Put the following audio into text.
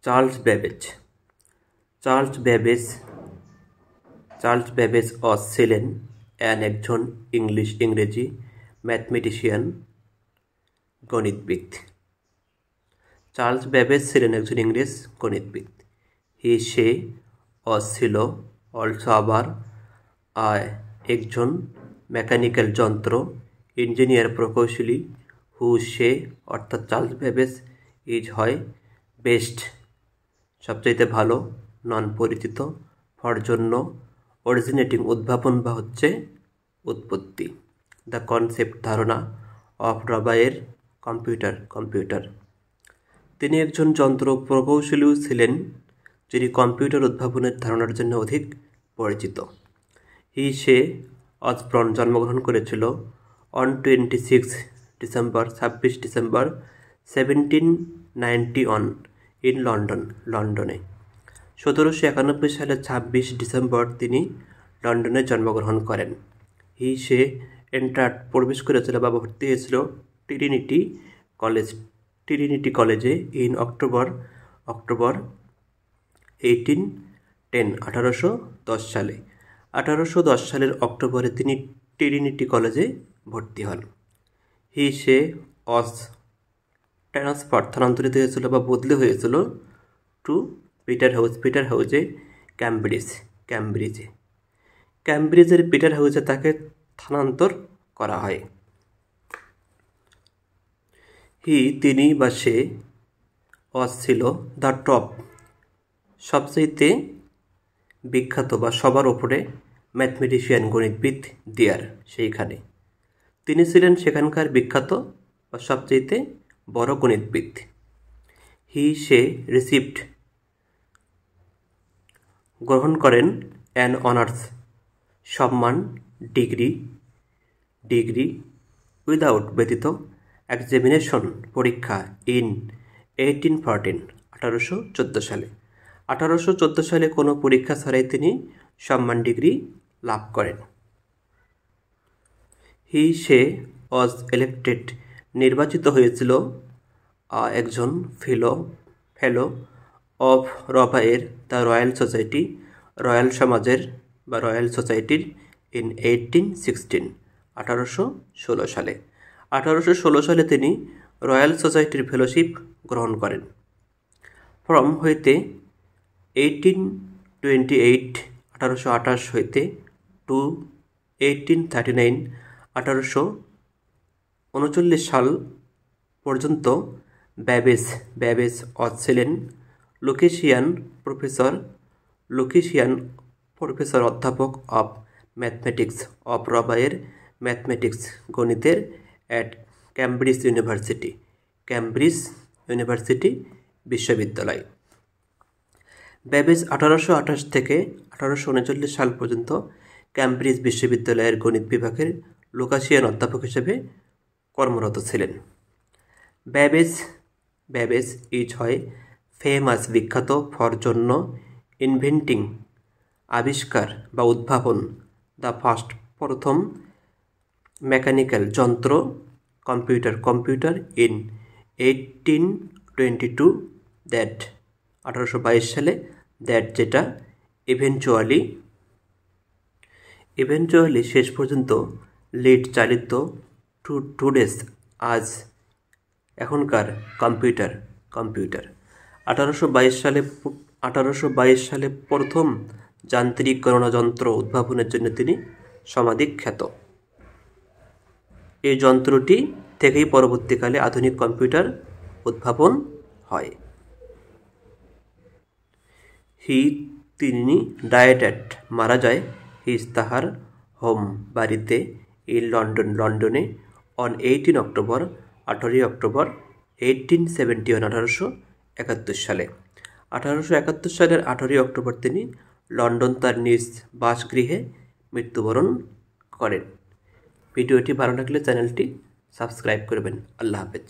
Charles Babbage. Charles Babbage ছিলেন একজন ইংরেজি ম্যাথমেটিশিয়ান গণিতবিদ। চার্লস ব্যাবেজ ছিলেন একজন ইংরেজ গণিতবিদ। সে ছিল অলসো আবার একজন মেকানিক্যাল যন্ত্র ইঞ্জিনিয়ার প্রকৌশলী সে অর্থাৎ চার্লস ব্যাবেজ হয় বেস্ট সবচাইতে ভালো নন পরিচিত ফর জন্য অরিজিনেটিং উদ্ভাবন বা হচ্ছে উৎপত্তি দ্য কনসেপ্ট ধারণা অফ রবায়ের কম্পিউটার তিনি একজন যন্ত্র প্রকৌশলীও ছিলেন যিনি কম্পিউটার উদ্ভাবনের ধারণার জন্য অধিক পরিচিত। সে অসবর্ন জন্মগ্রহণ করেছিল অন 26 ডিসেম্বর 1791 ইন লন্ডনে। 1791 সালের 26 ডিসেম্বর তিনি লন্ডনে জন্মগ্রহণ করেন। সে প্রবেশ করেছিল বা ভর্তি হয়েছিল ট্রিনিটি কলেজে ইন অক্টোবর 1810 সালে। 1810 সালের অক্টোবরে তিনি ট্রিনিটি কলেজে ভর্তি হন। সে স্থানান্তরিত হয়েছিল বা বদলি হয়েছিল টু পিটার হাউজে ক্যামব্রিজের পিটার হাউজে তাকে স্থানান্তর করা হয়। তিনি বা সে ছিল দ্য টপ সবচাইতে বিখ্যাত বা সবার ওপরে ম্যাথমেটিশিয়ান গণিতবিদ সেইখানে তিনি ছিলেন সেখানকার বিখ্যাত বা সবচাইতে বড় গণিতবিদ। সে রিসিভড গ্রহণ করেন অ্যান অনার্স সম্মান ডিগ্রি উইদাউট ব্যতীত এক্সামিনেশন পরীক্ষা ইন 1814 সালে। 1814 সালে কোনো পরীক্ষা ছাড়াই তিনি সম্মান ডিগ্রি লাভ করেন। সে ইলেক্টেড নির্বাচিত হয়েছিল একজন ফেলো অফ রবায়ের দ্য রয়্যাল সোসাইটির ইন 1816 সালে। 1816 সালে তিনি রয়্যাল সোসাইটির ফেলোশিপ গ্রহণ করেন। ফ্রম হইতে 1828 হইতে টু 1839 1839 সাল পর্যন্ত ব্যাবেজ ছিলেন লুকেশিয়ান প্রফেসর অধ্যাপক অফ ম্যাথমেটিক্স অফ রবায়ের ম্যাথমেটিক্স গণিতের অ্যাট ক্যামব্রিজ ইউনিভার্সিটি বিশ্ববিদ্যালয়। ব্যাবেজ 1828 থেকে 1839 সাল পর্যন্ত ক্যামব্রিজ বিশ্ববিদ্যালয়ের গণিত বিভাগের লুকাসিয়ান অধ্যাপক হিসেবে কর্মরত ছিলেন। ব্যাবেজ হয় ফেমাস বিখ্যাত ফর জন্য ইনভেন্টিং আবিষ্কার বা উদ্ভাবন দ্য ফার্স্ট প্রথম মেকানিক্যাল যন্ত্র কম্পিউটার ইন 1822 দ্যাট 1822 সালে দ্যাট যেটা ইভেনচুয়ালি শেষ পর্যন্ত লিড চালিত টুডেস আজ এখনকার কম্পিউটার 1822 সালে প্রথম যান্ত্রিক গণনা যন্ত্র উদ্ভাবনের জন্য তিনি সমাধিক খ্যাত। এই যন্ত্রটি থেকেই পরবর্তীকালে আধুনিক কম্পিউটার উদ্ভাবন হয়। তিনি ডায়েট মারা যায় তাহার হোম বাড়িতে ইন লন্ডনে অন 18 অক্টোবর 1871 সালে। 1871 সালের 18 অক্টোবর তিনি লন্ডন তার নিজ বাসগৃহে মৃত্যুবরণ করেন। ভিডিওটি ভালো লাগলে চ্যানেলটি সাবস্ক্রাইব করবেন। আল্লাহ হাফেজ।